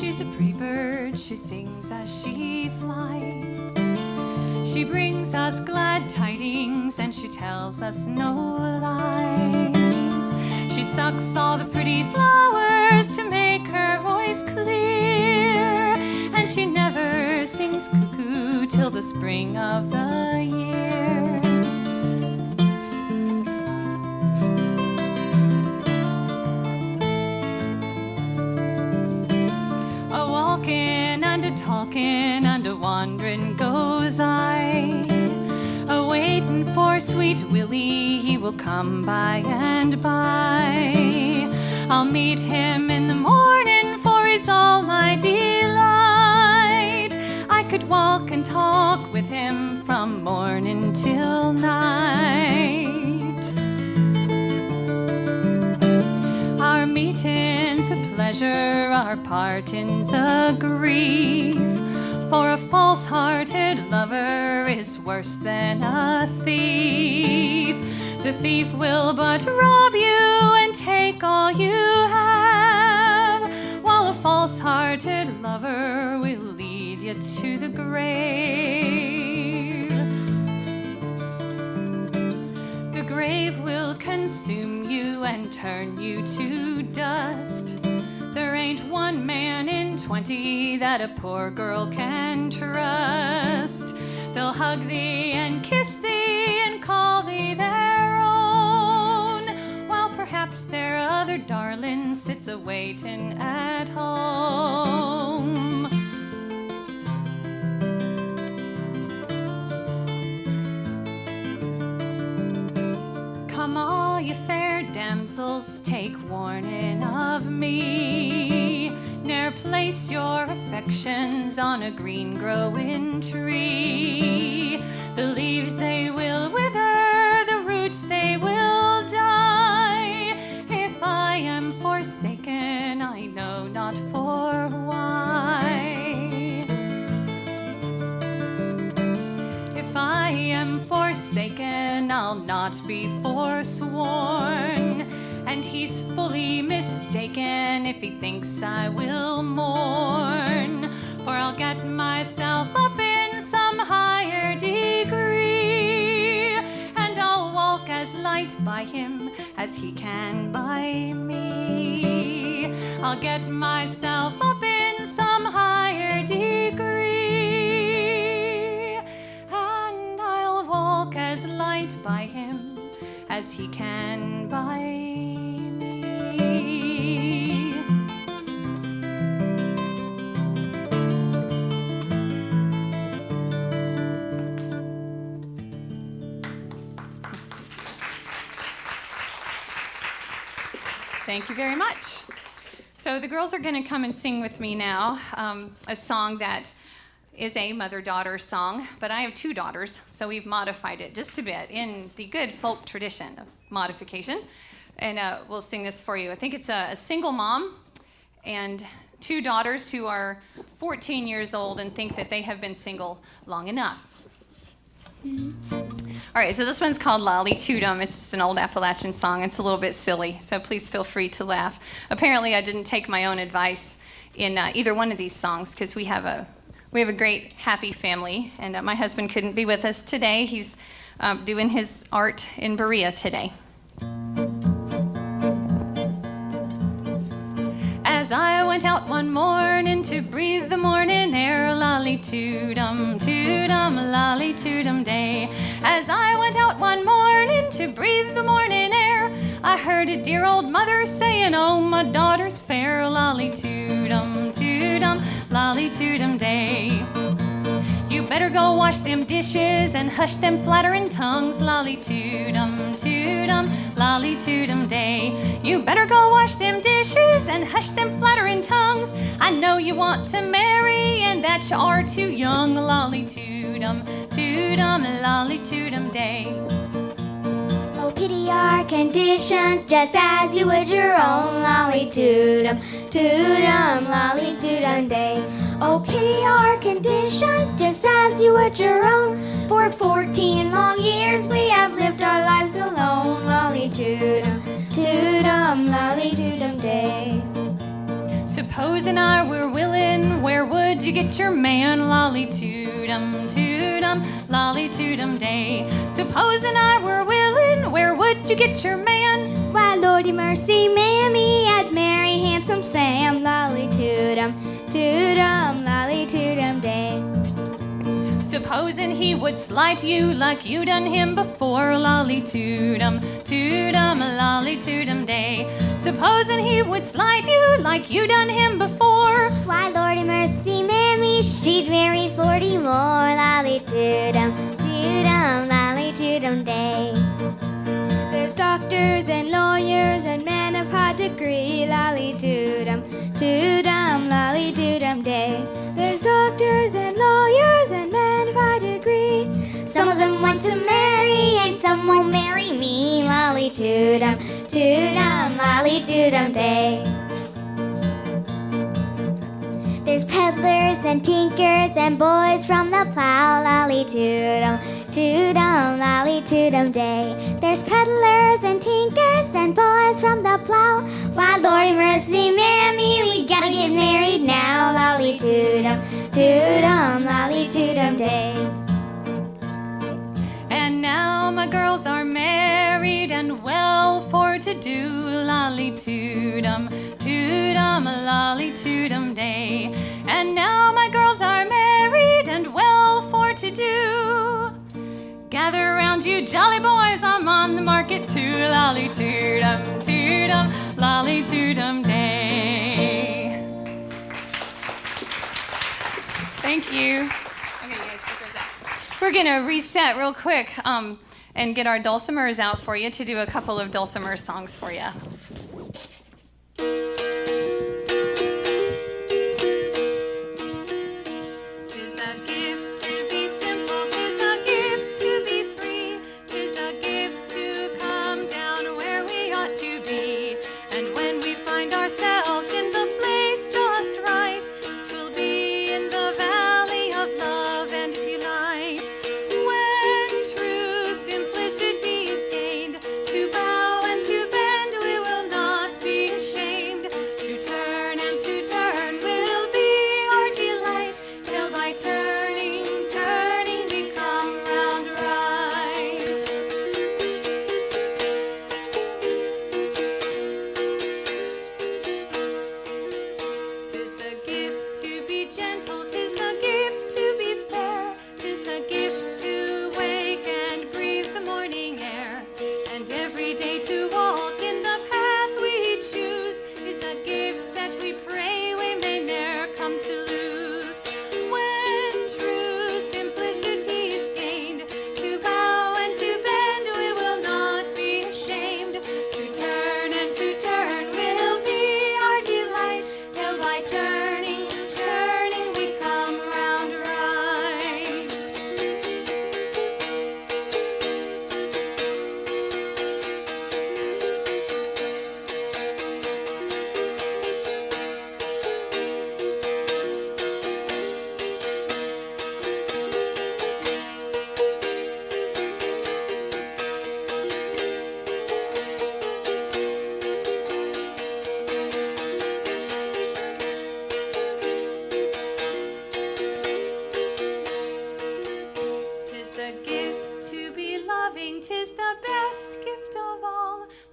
She's a pretty bird, she sings as she flies. She brings us glad tidings and she tells us no lies. She sucks all the pretty flowers to make her voice clear, and she never sings cuckoo till the spring of the year. A-walkin' and a-talkin' and a-wand'rin' goes I, a-waitin' for sweet Willie, he will come by and by. I'll meet him in the mornin', for he's all my delight. I could walk and talk with him from mornin' till night. Our meetin's a pleasure, our partin's a grief, for a false-hearted lover is worse than a thief. The thief will but rob you and take all you have, while a false-hearted lover will lead you to the grave. The grave will consume you and turn you to dust. There ain't one man in 20 that a poor girl can trust. They'll hug thee and kiss thee and call thee their own, while perhaps their other darling sits a-waitin' at home. Come all you fair damsels, take warning of me. Ne'er place your affections on a green growing tree. The leaves they will wither, the roots they will die. If I am forsaken, I know not for why. If I am forsaken, I'll not be forsworn, and he's fully mistaken if he thinks I will mourn, for I'll get myself up in some higher degree, and I'll walk as light by him as he can by me. I'll get myself up in some higher degree, and I'll walk as light by him as he can by me. Thank you very much. So the girls are going to come and sing with me now a song that is a mother-daughter song, but I have two daughters, so we've modified it just a bit in the good folk tradition of modification. And we'll sing this for you. I think it's a single mom and two daughters who are 14 years old and think that they have been single long enough. All right, so this one's called Lolly Toodum. It's just an old Appalachian song. It's a little bit silly, so please feel free to laugh. Apparently, I didn't take my own advice in either one of these songs because we have a great, happy family, and my husband couldn't be with us today. He's doing his art in Berea today. As I went out one morning to breathe the morning air, lolly toodum, toodum, lolly toodum day. As I went out one morning to breathe the morning air, I heard a dear old mother saying, oh, my daughter's fair, lolly toodum, toodum, lolly toodum day. You better go wash them dishes and hush them flattering tongues, lolly toodum, toodum, lolly toodum day. You better go wash them dishes and hush them flattering tongues. I know you want to marry and that you are too young, lolly toodum, toodum, lolly toodum day. Oh, pity our conditions just as you would your own, lolly toodum, toodum, lolly toodum day. Oh, pity our conditions just as you would your own. For 14 long years we have lived our lives alone, lolly toodum, toodum, lolly toodum day. Supposing I were willing, where would you get your man? Lolly toodum, toodum, lolly toodum day. Supposing I were willing, where would you get your man? Why, Lordy mercy, mammy, I'd marry handsome Sam. Lolly toodum, toodum, lolly toodum day. Supposing he would slight you like you done him before. Lolly toodum, toodum, lolly toodum day. Supposing he would slight you like you done him before. Why, Lordy mercy, mammy, she'd marry 40 more. Lolly toodum, toodum, lolly toodum day. There's doctors and lawyers and men of high degree. Lolly toodum, toodum, lolly toodum day. There's doctors and lawyers and men of high degree. Some of them want to marry and some won't marry me. Lolly toodum, toodum, lolly toodum day. There's peddlers and tinkers and boys from the plow. Lolly toodum, toodum, lolly toodum day. There's peddlers and tinkers and boys from the plow. Why, Lordy mercy, mammy, we gotta get married now. Lolly toodum, toodum, lolly toodum day. And now my girls are married and well for to do. Lolly toodum, toodum, lolly toodum day. And now my girls are married and well for to do. Gather around, you jolly boys, I'm on the market too. Lolly toodum, toodum, lolly toodum day. Thank you. Okay, you guys, take those out. We're gonna reset real quick and get our dulcimers out for you to do a couple of dulcimer songs for you.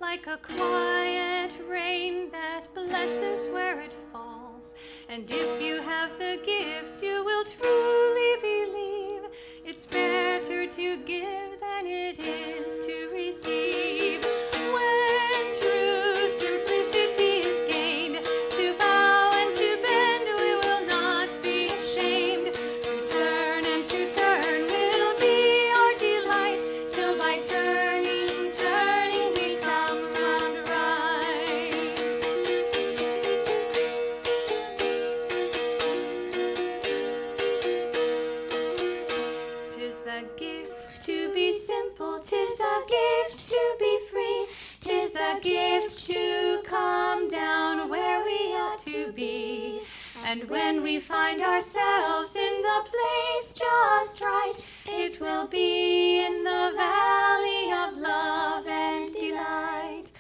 Like a quiet rain that blesses where it falls. And if you have the gift, you will truly believe it's better to give than it is to receive. When true simplicity is gained, to bow and to bend we will not be ashamed. To turn and to turn will be our delight, till by turning, turning we come round right. 'Tis the gift to be simple, 'tis the gift to be free, 'tis the gift to come down where we ought to be. And when we find ourselves in the place just right, it will be in the valley of love and delight.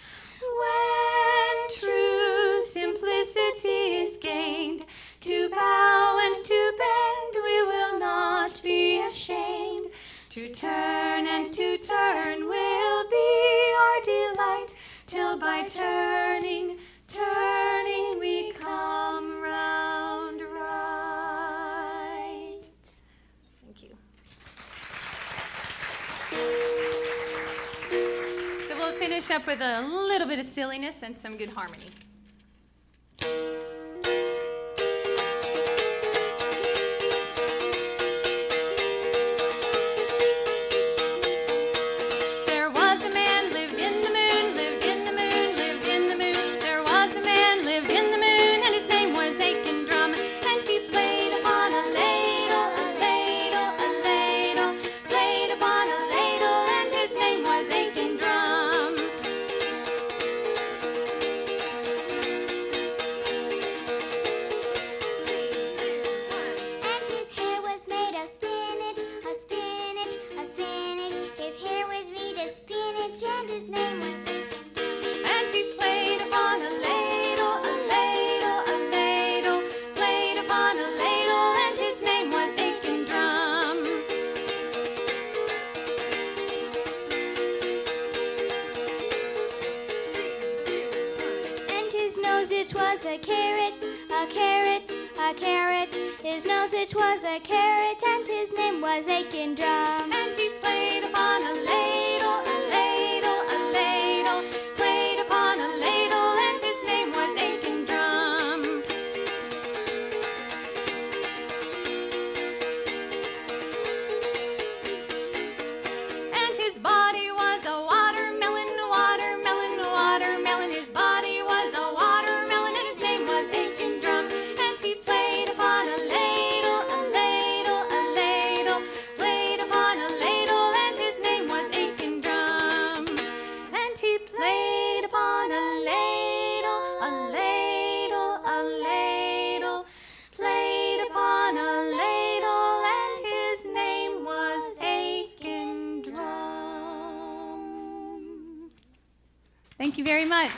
When true simplicity is gained, till by turning, turning we come round right. Thank you. So we'll finish up with a little bit of silliness and some good harmony. It was a carrot, a carrot, a carrot. His nose it was a carrot, and his name was Aiken Drum. And he played upon a ladle, a ladle, a ladle. Played upon a ladle, and his name was Aiken Drum. And his body was a watermelon, watermelon, watermelon. His body was a watermelon, and his name was Aiken Drum. And he played upon a ladle, a ladle, a ladle. Played upon a ladle, and his name was Aiken Drum. And he played upon a ladle, a ladle, a ladle. Played upon a ladle, and his name was Aiken Drum. Thank you very much.